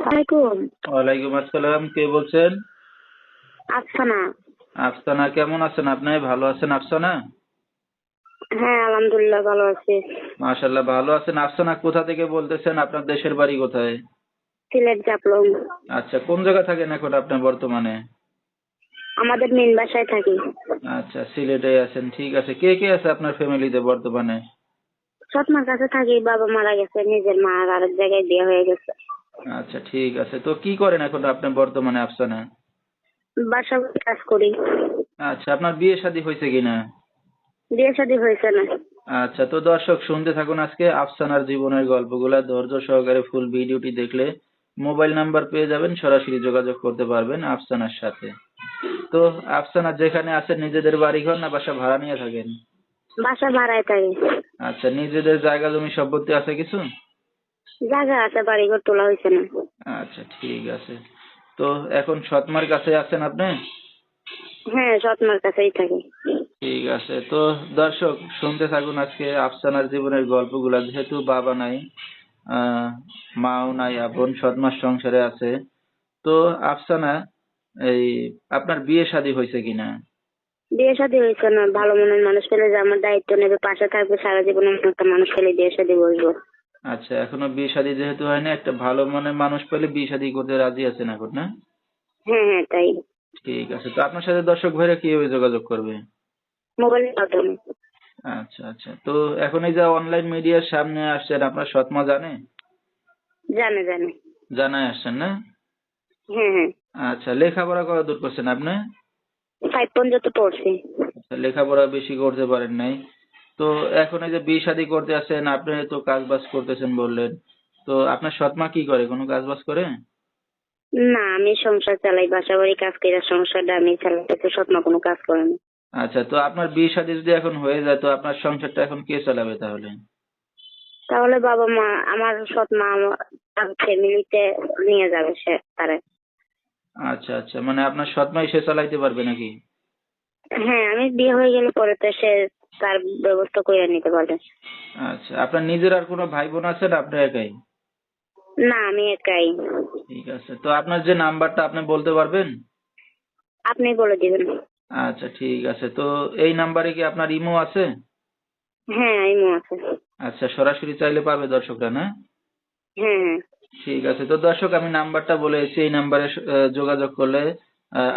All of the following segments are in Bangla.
ওয়ালাইকুম। ওয়ালাইকুম আসসালাম। কে বলছেন? আফসানা। আফসানা, কেমন আছেন আপনি? ভালো আছেন আফসানা? হ্যাঁ, আলহামদুলিল্লাহ ভালো আছি। মাশাআল্লাহ, ভালো আছেন। আফসানা, কোথা থেকে বলতেছেন? আপনার দেশের বাড়ি কোথায়? সিলেট জাফলং। আচ্ছা, কোন জায়গা থাকেন এখন আপনি বর্তমানে? আমাদের মেন বাসায় থাকি। আচ্ছা, সিলেটে আছেন, ঠিক আছে। কে কে আছে আপনার ফ্যামিলিতে বর্তমানে? সৎমার কাছে থাকি, বাবা মারা গেছে, নিজের মা আর আরেক জায়গায় বিয়ে হয়ে গেছে। আচ্ছা, ঠিক আছে। তো কি করেন এখন আপনি বর্তমানে আফসানা? বাসা বাড়ি কাজ করি। আচ্ছা, আপনার বিয়ে শাদী হয়েছে কিনা? বিয়ে শাদী হয়েছে না। আচ্ছা, তো দর্শক শুনতে থাকুন আজকে আফসানার জীবনের গল্পগুলা। ধৈর্য সহকারে ফুল ভিডিওটি দেখলে মোবাইল নাম্বার পেয়ে যাবেন, সরাসরি যোগাযোগ করতে পারবেন আফসানার সাথে। তো আফসানা, যেখানে আছেন নিজেদের বাড়িঘর না বাসা ভাড়া নিয়ে থাকেন? বাসা ভাড়ায় থাকি। আচ্ছা, নিজেদের জায়গা জমি সম্পত্তি আছে কিছু? জায়গা আছে, বাড়িঘর তোলা হয়েছে না। আচ্ছা, ঠিক আছে। তো এখন সৎমার কাছে আছেন আপনি? হ্যাঁ, সৎমার কাছেই থাকি। ঠিক আছে। তো দর্শক শুনতে থাকুন আজকে আফসানার জীবনের গল্পগুলা। যেহেতু বাবা নাই, আহ মাও নাই, বোন সৎমার সংসারে আছে। তো আফসানা, এই আপনার বিয়ে শাদী হয়েছে কিনা? বিয়ে শাদী হয়েছে না। ভালো মনের মানুষ পেলে যে আমার দায়িত্ব নেবে, পাশে থাকবে সারা জীবন, এমন একটা মানুষ পেলে বিয়ে শাদী বসবো। আচ্ছা, এখনো বিয়ে শাদী যেহেতু হয়নি, একটা ভালো মনের মানুষ পেলে বিয়ে শাদী করতে রাজি আছেন এখন, না? হ্যাঁ হ্যাঁ, তাই। ঠিক আছে। তো আপনার সাথে দর্শক ভাইরা কিভাবে যোগাযোগ করবে? মোবাইলের মাধ্যমে। আচ্ছা আচ্ছা। তো এখন এই যে অনলাইন মিডিয়ার সামনে আসছেন, আপনার সৎমা জানে? জানে জানে। জানায় আসছেন, না? হ্যাঁ হ্যাঁ। আচ্ছা, লেখাপড়া কত দূর করছেন আপনি? 5 পর্যন্ত পড়ছি। আচ্ছা, লেখাপড়া বেশি করতে পারেন নাই। তো এখন এই যে বিয়ে শাদী করতে আসছেন, আপনি তো কাজ বাজ করতেছেন বললেন। তো আপনার সৎমা কি করে? কোনো কাজ বাজ করে? না, আমি সংসার চালাই, বাসা বাড়ি কাজ করে সংসারটা আমি চালাইতেছি, স্বপ্ন কোনো কাজ করে না। আচ্ছা, তো আপনার বিয়ে শাদী যদি এখন হয়ে যায়, তো আপনার সংসারটা এখন কে চালাবে তাহলে? তাহলে বাবা মা, আমার সৎ মা আমার ফ্যামিলিতে নিয়ে যাবে সে তারে। আচ্ছা আচ্ছা, মানে আপনার সৎমাই সে চালাইতে পারবে নাকি? হ্যাঁ, আমি বিয়ে হয়ে গেলে পরে তো সে তার ব্যবস্থা করে নিতে পারবে। আচ্ছা, আপনার নিজের আর কোনো ভাই বোন আছে না আপনি একাই? না, আমি একাই। ঠিক আছে। তো আপনার যে নাম্বারটা আপনি বলতে পারবেন? আপনি বলে দিবেন। আচ্ছা, ঠিক আছে। তো এই নাম্বারে কি আপনার ইমো আছে? হ্যাঁ, ইমো আছে। আচ্ছা, সরাসরি চাইলে পাবে দর্শকরা, না? হ্যাঁ হ্যাঁ। ঠিক আছে। তো দর্শক, আমি নাম্বারটা বলেছি, এই নাম্বারে যোগাযোগ করলে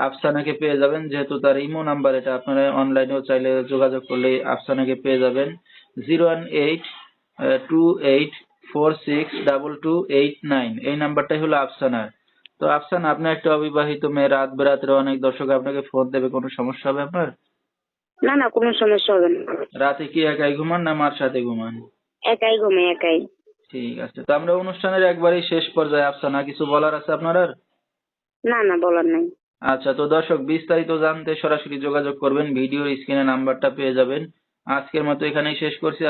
আফসানাকে পেয়ে যাবেন। যেহেতু তার ইমো নাম্বার এটা, আপনারা অনলাইনেও চাইলে যোগাযোগ করলে আফসানাকে পেয়ে যাবেন। 01828462289, এই নাম্বারটাই হলো আফসানার। তো আফসানা, আপনি একটা অবিবাহিত মেয়ে, রাত বেরাত্রে অনেক দর্শক আপনাকে ফোন দেবে, কোনো সমস্যা হবে আপনার? না না, কোনো সমস্যা হবে না। রাতে কি একাই ঘুমান না মার সাথে ঘুমান? একাই ঘুমে, একাই। ঠিক আছে। তো আমরা অনুষ্ঠানের একবারেই শেষ পর্যায়ে, আফসানা কিছু বলার আছে আপনার আর? না না, বলার নাই। আচ্ছা, তো দর্শক বিস্তারিত জানতে সরাসরি যোগাযোগ করবেন, ভিডিওর স্ক্রিনে নাম্বারটা পেয়ে যাবেন। আজকের মতো এখানেই শেষ করছি।